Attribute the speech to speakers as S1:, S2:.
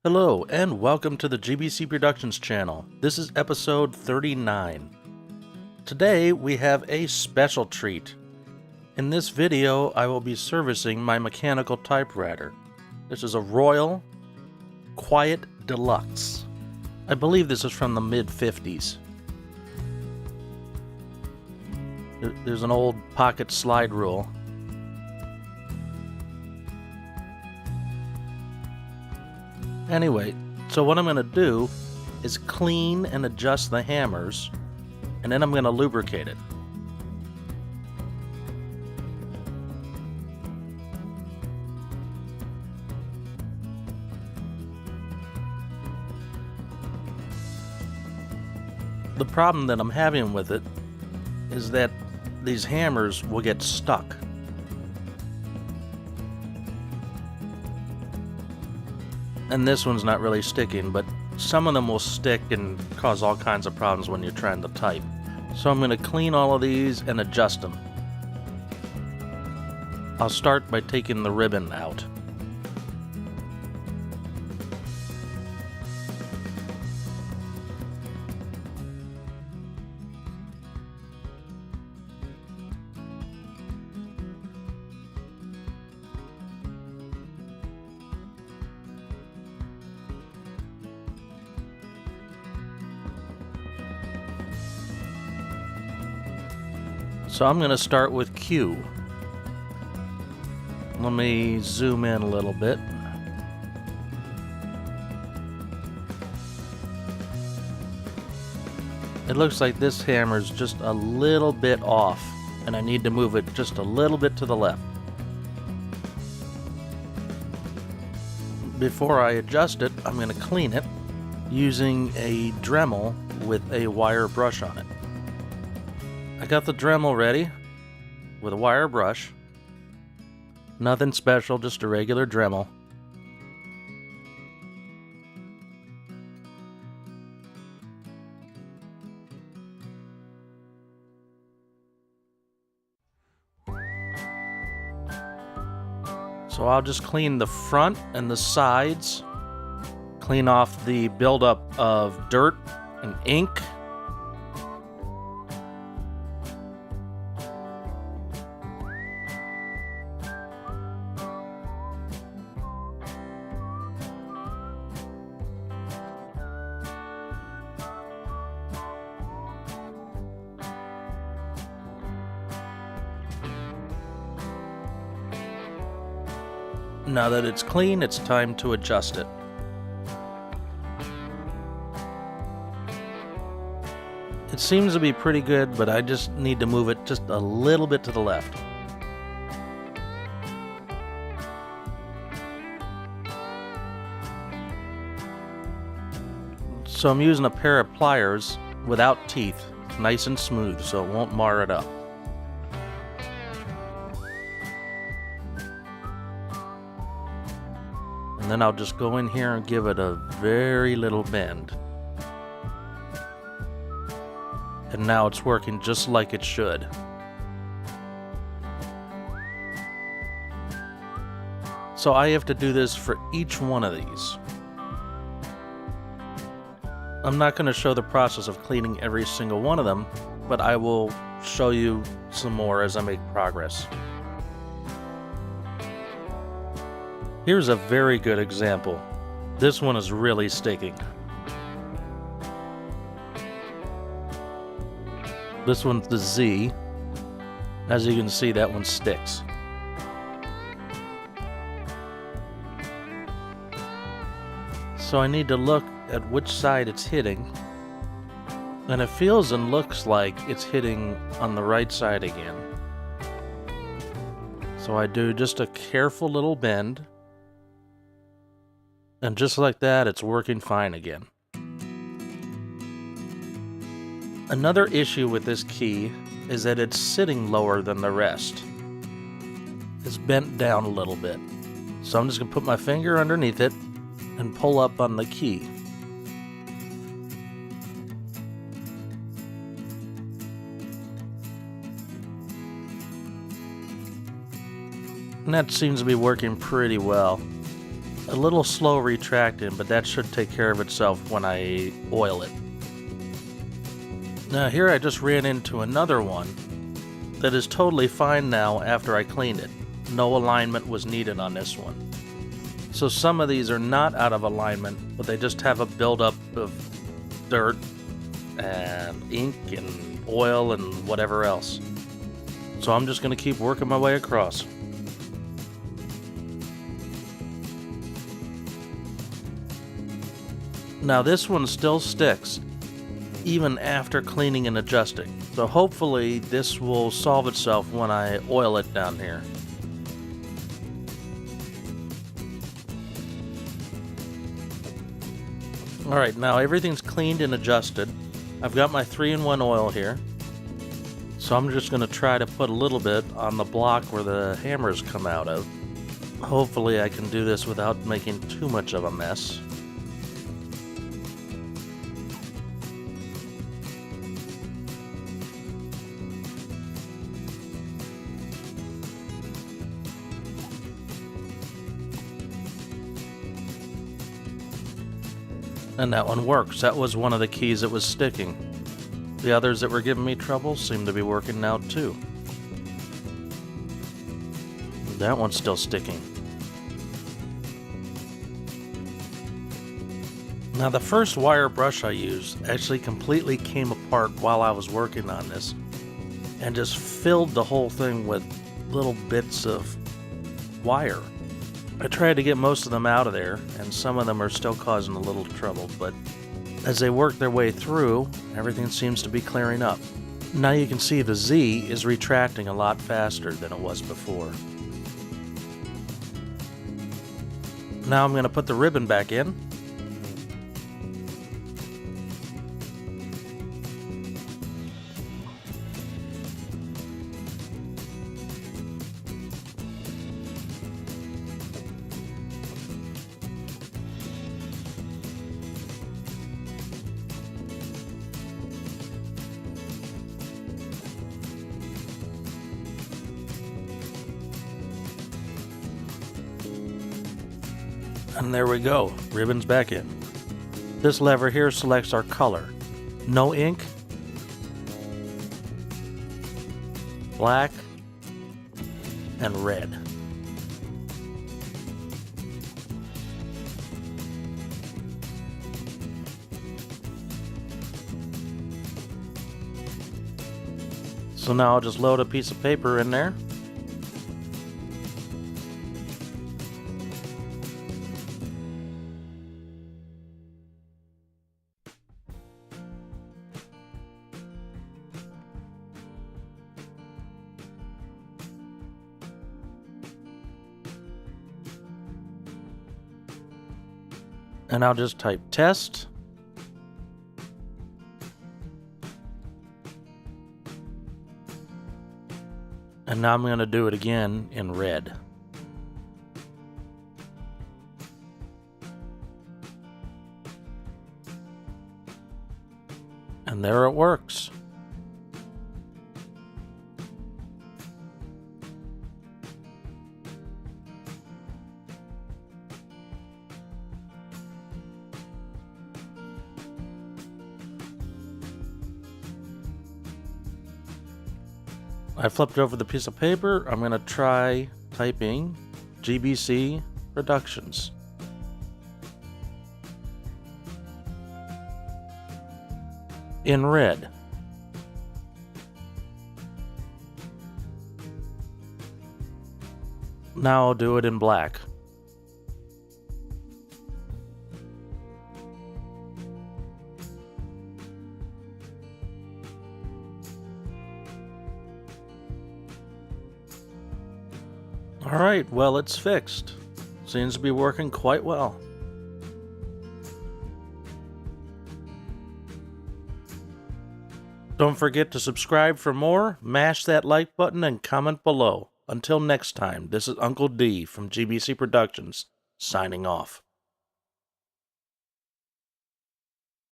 S1: Hello, and welcome to the GBC Productions channel. This is episode 39. Today, we have a special treat. In this video, I will be servicing my mechanical typewriter. This is a Royal Quiet Deluxe. I believe this is from the mid-50s. There's an old pocket slide rule. Anyway, so what I'm going to do is clean and adjust the hammers, and then I'm going to lubricate it. The problem that I'm having with it is that these hammers will get stuck. And this one's not really sticking, but some of them will stick and cause all kinds of problems when you're trying to type. So I'm going to clean all of these and adjust them. I'll start by taking the ribbon out. So I'm going to start with Q. Let me zoom in a little bit. It looks like this hammer's just a little bit off, and I need to move it just a little bit to the left. Before I adjust it, I'm going to clean it using a Dremel with a wire brush on it. I got the Dremel ready with a wire brush. Nothing special, just a regular Dremel. So I'll just clean the front and the sides, clean off the buildup of dirt and ink. Now that it's clean, it's time to adjust it. It seems to be pretty good, but I just need to move it just a little bit to the left. So I'm using a pair of pliers without teeth, nice and smooth, so it won't mar it up. And then I'll just go in here and give it a very little bend. And now it's working just like it should. So I have to do this for each one of these. I'm not going to show the process of cleaning every single one of them, but I will show you some more as I make progress. Here's a very good example. This one is really sticking. This one's the Z. As you can see, that one sticks. So I need to look at which side it's hitting. And it feels and looks like it's hitting on the right side again. So I do just a careful little bend. And just like that, it's working fine again. Another issue with this key is that it's sitting lower than the rest. It's bent down a little bit. So I'm just going to put my finger underneath it and pull up on the key. And that seems to be working pretty well. A little slow retracting, but that should take care of itself when I oil it. Now here I just ran into another one that is totally fine now after I cleaned it. No alignment was needed on this one. So some of these are not out of alignment, but they just have a buildup of dirt and ink and oil and whatever else. So I'm just going to keep working my way across. Now this one still sticks, even after cleaning and adjusting. So hopefully this will solve itself when I oil it down here. Alright, now everything's cleaned and adjusted. I've got my 3-in-1 oil here. So I'm just going to try to put a little bit on the block where the hammers come out of. Hopefully I can do this without making too much of a mess. And that one works. That was one of the keys that was sticking. The others that were giving me trouble seem to be working now too. That one's still sticking. Now the first wire brush I used actually completely came apart while I was working on this and just filled the whole thing with little bits of wire. I tried to get most of them out of there, and some of them are still causing a little trouble, but as they work their way through, everything seems to be clearing up. Now you can see the Z is retracting a lot faster than it was before. Now I'm going to put the ribbon back in. And there we go, ribbon's back in. This lever here selects our color. No ink, black, and red. So now I'll just load a piece of paper in there. And I'll just type test. And now I'm going to do it again in red. And there it works. I flipped over the piece of paper. I'm going to try typing GBC Productions. In red. Now I'll do it in black. Alright, well, it's fixed. Seems to be working quite well. Don't forget to subscribe for more, mash that like button, and comment below. Until next time, this is Uncle D from GBC Productions, signing off.